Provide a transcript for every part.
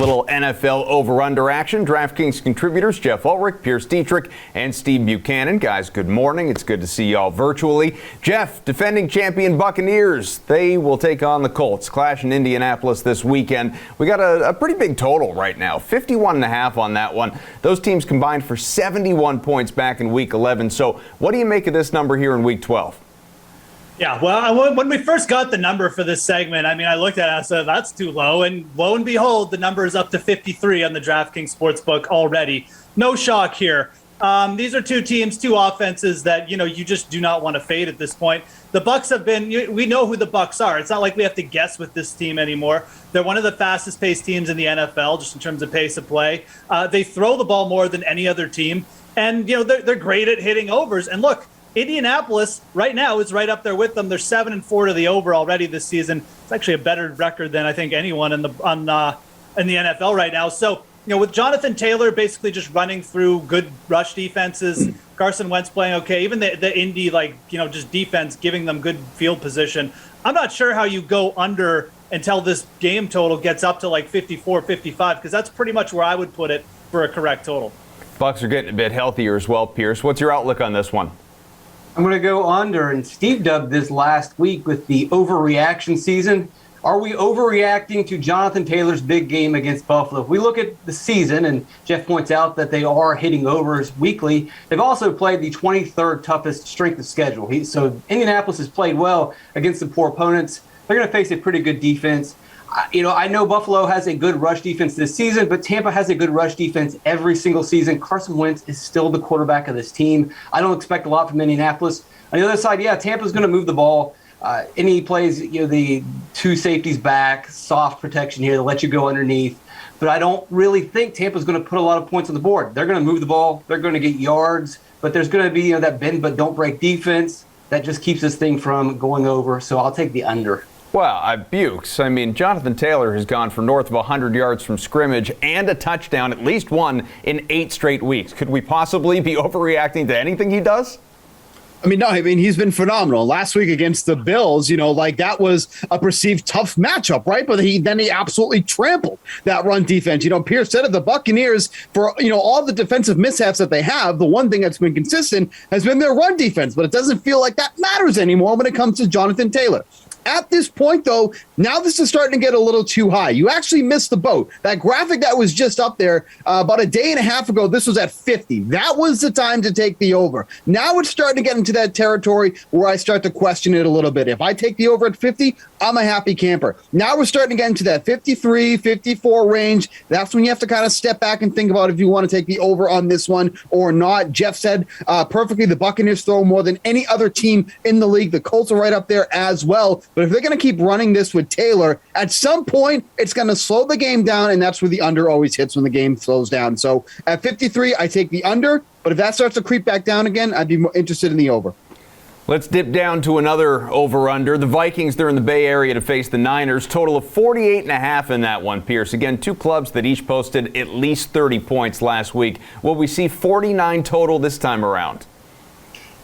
little NFL over-under action. DraftKings contributors Geoff Ulrich, Pearce, Dietrich, and Steve Buchanan. Guys, good morning. It's good to see y'all virtually. Geoff, defending champion Buccaneers. They will take on the Colts. Clash in Indianapolis this weekend. We got a pretty big total right now, 51.5 on that one. Those teams combined for 71 points back in Week 11. So what do you make of this number here in Week 12? Yeah, well, when we first got the number for this segment, I looked at it and I said, that's too low. And lo and behold, the number is up to 53 on the DraftKings Sportsbook already. No shock here. These are two teams, two offenses that, you just do not want to fade at this point. The Bucs have been, we know who the Bucs are. It's not like we have to guess with this team anymore. They're one of the fastest paced teams in the NFL, just in terms of pace of play. They throw the ball more than any other team. And, they're great at hitting overs. And look, Indianapolis right now is right up there with them. They're 7-4 to the over already this season. It's actually a better record than I think anyone in the NFL right now. So, with Jonathan Taylor basically just running through good rush defenses, Carson Wentz playing okay, even the Indy just defense giving them good field position. I'm not sure how you go under until this game total gets up to 54, 55, because that's pretty much where I would put it for a correct total. Bucs are getting a bit healthier as well, Pearce. What's your outlook on this one? I'm going to go under, and Steve dubbed this last week with the overreaction season. Are we overreacting to Jonathan Taylor's big game against Buffalo? If we look at the season, and Geoff points out that they are hitting overs weekly, they've also played the 23rd toughest strength of schedule. So Indianapolis has played well against the poor opponents. They're going to face a pretty good defense. I know Buffalo has a good rush defense this season, but Tampa has a good rush defense every single season. Carson Wentz is still the quarterback of this team. I don't expect a lot from Indianapolis. On the other side, Tampa's going to move the ball. And he plays, the two safeties back, soft protection here to let you go underneath. But I don't really think Tampa's going to put a lot of points on the board. They're going to move the ball. They're going to get yards. But there's going to be that bend but don't break defense that just keeps this thing from going over. So I'll take the under. Well, Bukes, Jonathan Taylor has gone for north of 100 yards from scrimmage and a touchdown, at least one, in 8 straight weeks. Could we possibly be overreacting to anything he does? No, he's been phenomenal. Last week against the Bills, that was a perceived tough matchup, right? But he absolutely trampled that run defense. Pearce said it, the Buccaneers, for, all the defensive mishaps that they have, the one thing that's been consistent has been their run defense. But it doesn't feel like that matters anymore when it comes to Jonathan Taylor. At this point, though, now this is starting to get a little too high. You actually missed the boat. That graphic that was just up there about a day and a half ago, this was at 50. That was the time to take the over. Now it's starting to get into that territory where I start to question it a little bit. If I take the over at 50, I'm a happy camper. Now we're starting to get into that 53, 54 range. That's when you have to kind of step back and think about if you want to take the over on this one or not. Geoff said perfectly, the Buccaneers throw more than any other team in the league. The Colts are right up there as well. But if they're going to keep running this with Taylor, at some point, it's going to slow the game down, and that's where the under always hits when the game slows down. So at 53, I take the under, but if that starts to creep back down again, I'd be more interested in the over. Let's dip down to another over-under. The Vikings, they're in the Bay Area to face the Niners. Total of 48.5 in that one, Pearce. Again, two clubs that each posted at least 30 points last week. Will we see 49 total this time around?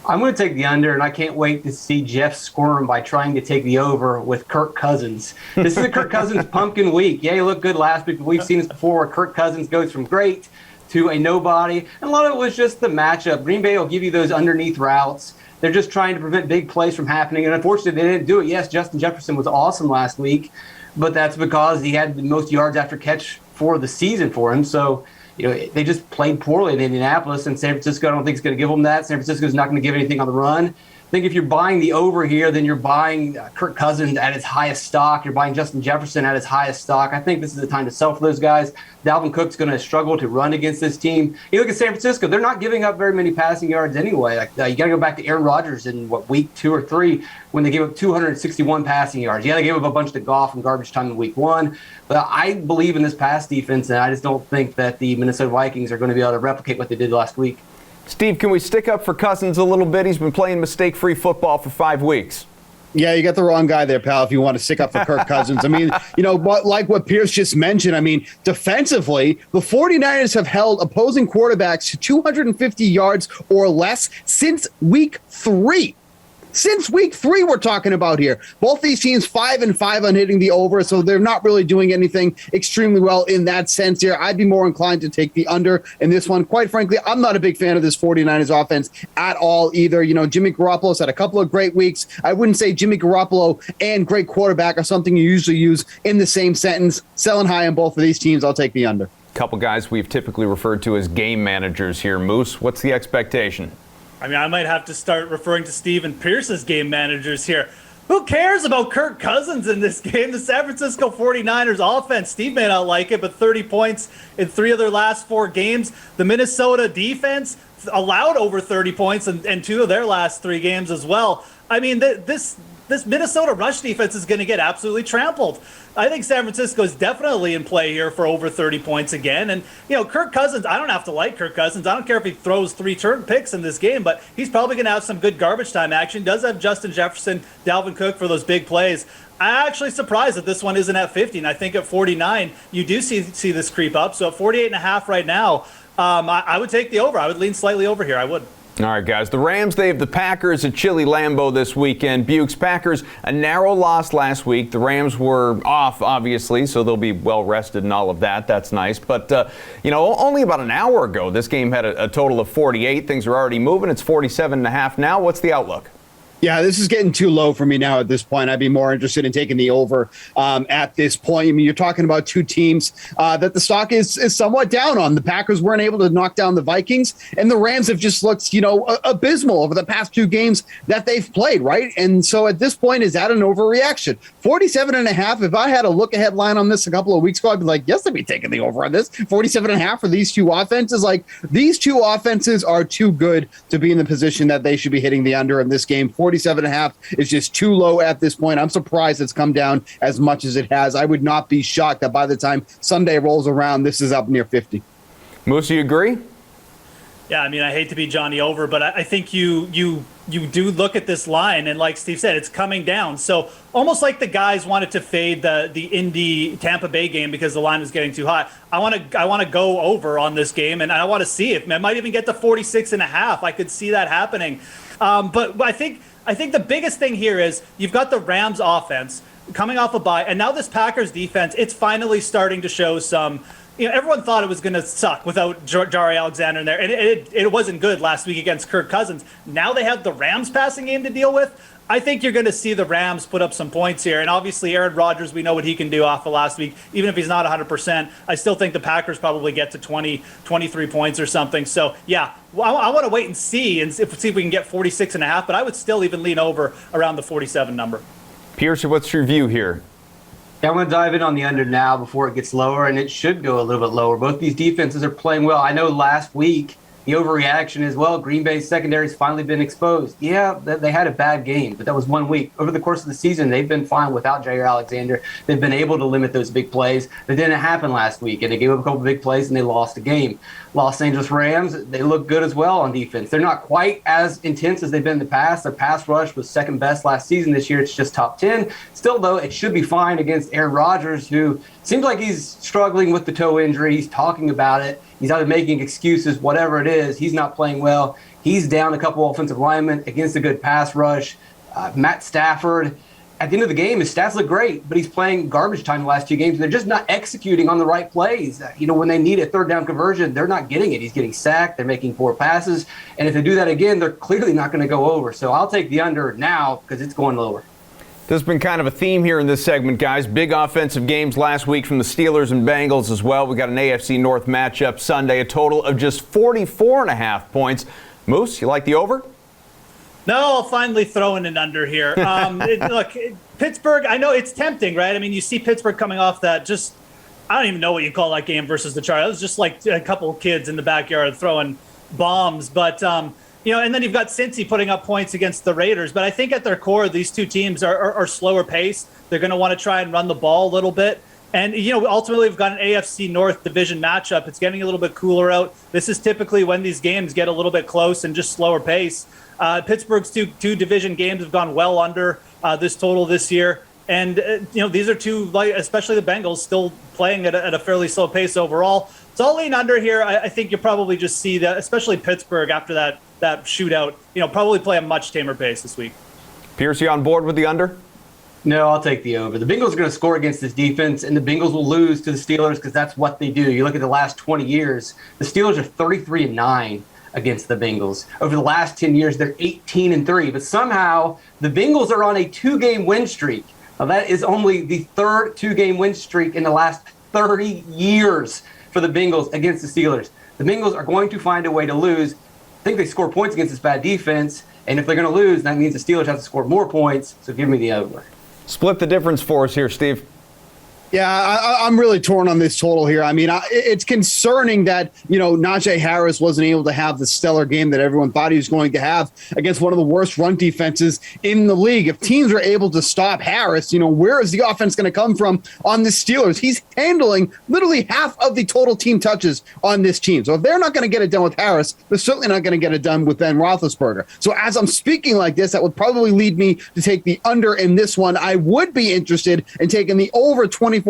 I'm going to take the under, and I can't wait to see Geoff squirm by trying to take the over with Kirk Cousins. This is a Kirk Cousins pumpkin week. Yeah, he looked good last week, but we've seen this before where Kirk Cousins goes from great to a nobody. And a lot of it was just the matchup. Green Bay will give you those underneath routes. They're just trying to prevent big plays from happening, and unfortunately, they didn't do it. Yes, Justin Jefferson was awesome last week, but that's because he had the most yards after catch for the season for him. So, they just played poorly in Indianapolis, and San Francisco, I don't think is going to give them that. San Francisco is not going to give anything on the run. I think if you're buying the over here, then you're buying Kirk Cousins at his highest stock. You're buying Justin Jefferson at his highest stock. I think this is the time to sell for those guys. Dalvin Cook's going to struggle to run against this team. You look at San Francisco, they're not giving up very many passing yards anyway. You got to go back to Aaron Rodgers in, week 2 or 3 when they gave up 261 passing yards. Yeah, they gave up a bunch to Goff in garbage time in week 1. But I believe in this pass defense, and I just don't think that the Minnesota Vikings are going to be able to replicate what they did last week. Steve, can we stick up for Cousins a little bit? He's been playing mistake-free football for 5 weeks. Yeah, you got the wrong guy there, pal, if you want to stick up for Kirk Cousins. Like what Pearce just mentioned, defensively, the 49ers have held opposing quarterbacks to 250 yards or less since week 3. since week 3 we're talking about here. Both these teams 5-5 on hitting the over, so they're not really doing anything extremely well in that sense here. I'd be more inclined to take the under in this one. Quite frankly, I'm not a big fan of this 49ers offense at all either. Jimmy Garoppolo's had a couple of great weeks. I wouldn't say Jimmy Garoppolo and great quarterback are something you usually use in the same sentence. Selling high on both of these teams, I'll take the under. Couple guys we've typically referred to as game managers here. Moose, what's the expectation? I mean, I might have to start referring to Steve and Pearce as game managers here. Who cares about Kirk Cousins in this game? The San Francisco 49ers offense, Steve may not like it, but 30 points in 3 of their last 4 games. The Minnesota defense allowed over 30 points in 2 of their last 3 games as well. I mean, this Minnesota rush defense is going to get absolutely trampled. I think San Francisco is definitely in play here for over 30 points again. And, Kirk Cousins, I don't have to like Kirk Cousins. I don't care if he throws 3 turn picks in this game, but he's probably going to have some good garbage time action. Does have Justin Jefferson, Dalvin Cook for those big plays. I'm actually surprised that this one isn't at 50. And I think at 49, you do see this creep up. So at 48.5 right now, I would take the over. I would lean slightly over here. I would. All right, guys. The Rams, they have the Packers at Chili Lambeau this weekend. Bukes, Packers, a narrow loss last week. The Rams were off, obviously, so they'll be well rested and all of that. That's nice. But, only about an hour ago, this game had a total of 48. Things are already moving. It's 47.5 now. What's the outlook? Yeah, this is getting too low for me now at this point. I'd be more interested in taking the over at this point. I mean, you're talking about 2 teams that the stock is somewhat down on. The Packers weren't able to knock down the Vikings, and the Rams have just looked, abysmal over the past 2 games that they've played, right? And so at this point, is that an overreaction? 47.5, if I had a look-ahead line on this a couple of weeks ago, I'd be like, yes, I'd be taking the over on this. 47.5 for these 2 offenses. Like, these 2 offenses are too good to be in the position that they should be hitting the under in this game. 47.5 is just too low at this point. I'm surprised it's come down as much as it has. I would not be shocked that by the time Sunday rolls around, this is up near 50. Moose, you agree? Yeah, I mean, I hate to be Johnny Over, but I think you do look at this line, and like Steve said, it's coming down. So almost like the guys wanted to fade the Indy Tampa Bay game because the line was getting too high. I want to go over on this game, and I want to see if it might even get to 46.5. I could see that happening. But I think the biggest thing here is you've got the Rams offense coming off a bye, and now this Packers defense, it's finally starting to show some. Everyone thought it was going to suck without Jari Alexander in there, and it wasn't good last week against Kirk Cousins. Now they have the Rams passing game to deal with. I think you're going to see the Rams put up some points here, and obviously Aaron Rodgers, we know what he can do off of last week. Even if he's not 100%, I still think the Packers probably get to 20, 23 points or something. So, yeah, I want to wait and see if we can get 46.5, but I would still even lean over around the 47 number. Pearce, what's your view here? Yeah, I'm going to dive in on the under now before it gets lower, and it should go a little bit lower. Both these defenses are playing well. I know last week the overreaction is, well, Green Bay's secondary has finally been exposed. Yeah, they had a bad game, but that was 1 week. Over the course of the season, they've been fine without Jair Alexander. They've been able to limit those big plays. That didn't happen last week, and they gave up a couple big plays, and they lost the game. Los Angeles Rams, they look good as well on defense. They're not quite as intense as they've been in the past. Their pass rush was second best last season. This year, it's just top 10. Still, though, it should be fine against Aaron Rodgers, who seems like he's struggling with the toe injury. He's talking about it. He's either making excuses, whatever it is. He's not playing well. He's down a couple offensive linemen against a good pass rush. Matt Stafford, at the end of the game, his stats look great, but he's playing garbage time the last 2 games. And they're just not executing on the right plays. When they need a third down conversion, they're not getting it. He's getting sacked. They're making poor passes. And if they do that again, they're clearly not going to go over. So I'll take the under now because it's going lower. There's been kind of a theme here in this segment, guys. Big offensive games last week from the Steelers and Bengals as well. We got an AFC North matchup Sunday, a total of just 44.5 points. Moose, you like the over? No, I'll finally throw in an under here. Look, Pittsburgh, I know it's tempting, right? I mean, you see Pittsburgh coming off that I don't even know what you call that game versus the Chargers. It was just like a couple of kids in the backyard throwing bombs. But, and then you've got Cincy putting up points against the Raiders. But I think at their core, these 2 teams are slower paced. They're going to want to try and run the ball a little bit. And, ultimately we've got an AFC North division matchup. It's getting a little bit cooler out. This is typically when these games get a little bit close and just slower pace. Pittsburgh's two division games have gone well under this total this year. And, these are 2, especially the Bengals, still playing at a fairly slow pace overall. So I'll lean under here. I think you'll probably just see that, especially Pittsburgh after that shootout, probably play a much tamer pace this week. Pearce, you on board with the under? No, I'll take the over. The Bengals are going to score against this defense, and the Bengals will lose to the Steelers because that's what they do. You look at the last 20 years, the Steelers are 33-9 against the Bengals. Over the last 10 years, they're 18-3. But somehow, the Bengals are on a 2-game win streak. Now, that is only the third 2-game win streak in the last 30 years for the Bengals against the Steelers. The Bengals are going to find a way to lose. I think they score points against this bad defense, and if they're going to lose, that means the Steelers have to score more points, so give me the over. Split the difference for us here, Steve. Yeah, I'm really torn on this total here. I mean, it's concerning that, Najee Harris wasn't able to have the stellar game that everyone thought he was going to have against one of the worst run defenses in the league. If teams are able to stop Harris, where is the offense going to come from on the Steelers? He's handling literally half of the total team touches on this team. So if they're not going to get it done with Harris, they're certainly not going to get it done with Ben Roethlisberger. So as I'm speaking like this, that would probably lead me to take the under in this one. I would be interested in taking the over 24.5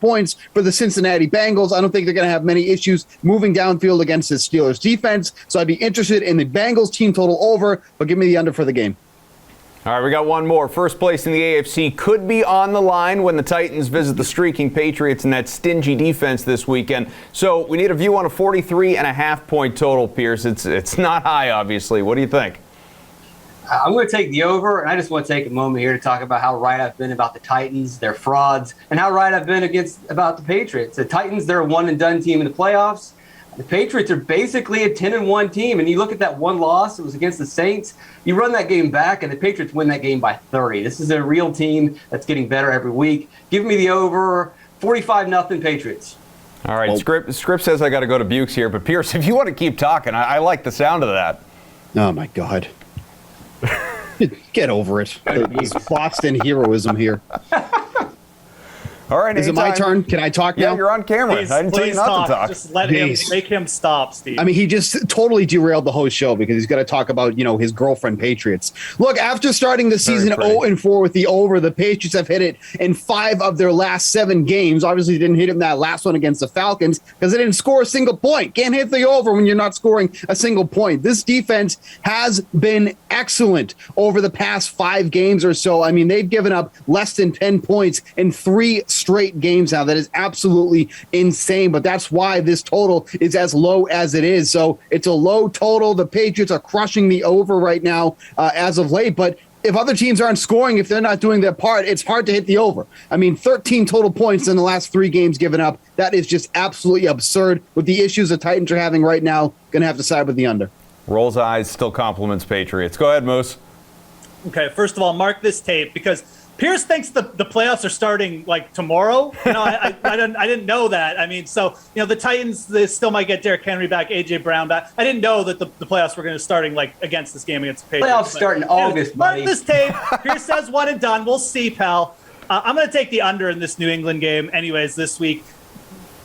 points for the Cincinnati Bengals. I don't think they're going to have many issues moving downfield against the Steelers defense. So I'd be interested in the Bengals team total over, but give me the under for the game. All right, we got one more. First place in the AFC could be on the line when the Titans visit the streaking Patriots and that stingy defense this weekend. So we need a view on a 43.5 point total, Pearce. It's not high, obviously. What do you think? I'm going to take the over, and I just want to take a moment here to talk about how right I've been about the Titans, their frauds, and how right I've been about the Patriots. The Titans, they're a one-and-done team in the playoffs. The Patriots are basically a 10-1 team, and you look at that one loss, it was against the Saints. You run that game back, and the Patriots win that game by 30. This is a real team that's getting better every week. Give me the over, 45-0 Patriots. All right, Script says I got to go to Bukes here, but Pearce, if you want to keep talking, I like the sound of that. Oh, my God. Get over it. This Boston heroism here. All right, is it my turn? Can I talk now? Yeah, you're on camera. I didn't tell you not to talk. Just let him, make him stop, Steve. I mean, he just totally derailed the whole show because he's got to talk about, his girlfriend Patriots. Look, after starting the season 0-4 with the over, the Patriots have hit it in 5 of their last 7 games. Obviously, they didn't hit it in that last one against the Falcons because they didn't score a single point. Can't hit the over when you're not scoring a single point. This defense has been excellent over the past 5 games or so. I mean, they've given up less than 10 points in 3 straight games now. That is absolutely insane, but that's why this total is as low as it is. So it's a low total. The Patriots are crushing the over right now as of late, but if other teams aren't scoring, if they're not doing their part, it's hard to hit the over. I mean, 13 total points in the last 3 games given up. That is just absolutely absurd. With the issues the Titans are having right now, going to have to side with the under. Rolls eyes, still compliments Patriots. Go ahead, Moose. Okay, first of all, mark this tape because Pearce thinks the playoffs are starting like tomorrow. I didn't know that. I mean, so the Titans, they still might get Derrick Henry back, AJ Brown back. I didn't know that the playoffs were going to starting like against this game against the Patriots. Playoffs start in August, mark buddy. this tape. Pearce says one and done. We'll see, pal. I'm going to take the under in this New England game, anyways, this week.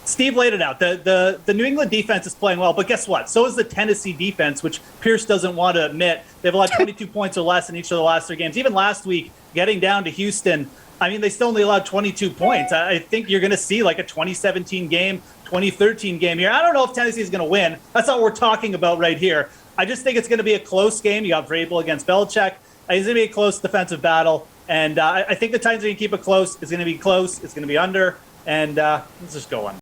Steve laid it out. The New England defense is playing well, but guess what? So is the Tennessee defense, which Pearce doesn't want to admit. They've allowed 22 points or less in each of the last 3 games. Even last week, getting down to Houston, I mean, they still only allowed 22 points. I think you're going to see like a 2017 game, 2013 game here. I don't know if Tennessee is going to win. That's not what we're talking about right here. I just think it's going to be a close game. You got Vrabel against Belichick. It's going to be a close defensive battle. And I think the Titans are going to keep it close. It's going to be close. It's going to be under. And let's just go on.